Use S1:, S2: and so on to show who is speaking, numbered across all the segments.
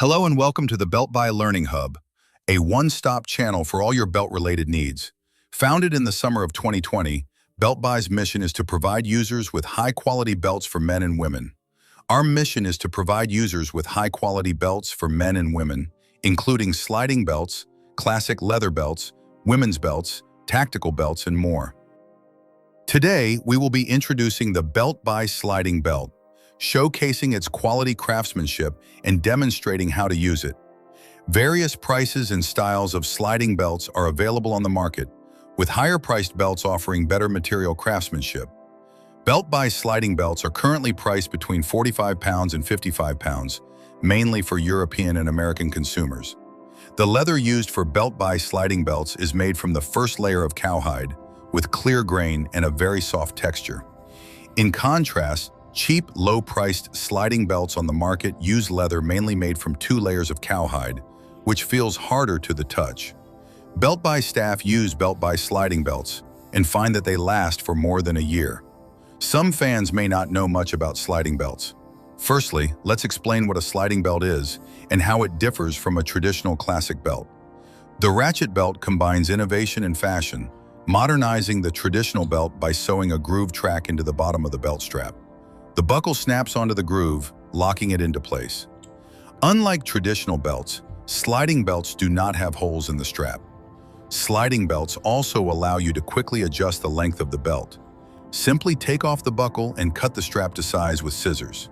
S1: Hello and welcome to the BELTBUY Learning Hub, a one-stop channel for all your belt-related needs. Founded in the summer of 2020, BELTBUY's mission is to provide users with high-quality belts for men and women. Our mission is to provide users with high-quality belts for men and women, including sliding belts, classic leather belts, women's belts, tactical belts, and more. Today, we will be introducing the BELTBUY sliding belt, showcasing its quality craftsmanship and demonstrating how to use it. Various prices and styles of sliding belts are available on the market, with higher-priced belts offering better material craftsmanship. BELTBUY sliding belts are currently priced between £45 and £55, mainly for European and American consumers. The leather used for BELTBUY sliding belts is made from the first layer of cowhide, with clear grain and a very soft texture. In contrast, cheap, low-priced sliding belts on the market use leather mainly made from 2 layers of cowhide, which feels harder to the touch. BELTBUY staff use BELTBUY sliding belts and find that they last for more than a year. Some fans may not know much about sliding belts. Firstly, let's explain what a sliding belt is and how it differs from a traditional classic belt. The ratchet belt combines innovation and fashion, modernizing the traditional belt by sewing a groove track into the bottom of the belt strap. The buckle snaps onto the groove, locking it into place. Unlike traditional belts, sliding belts do not have holes in the strap. Sliding belts also allow you to quickly adjust the length of the belt. Simply take off the buckle and cut the strap to size with scissors.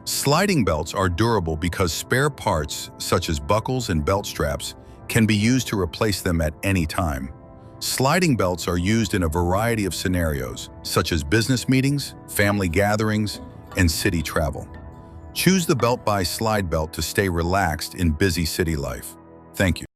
S1: Sliding belts are durable because spare parts, such as buckles and belt straps, can be used to replace them at any time. Sliding belts are used in a variety of scenarios, such as business meetings, family gatherings, and city travel. Choose the BELTBUY slide belt to stay relaxed in busy city life. Thank you.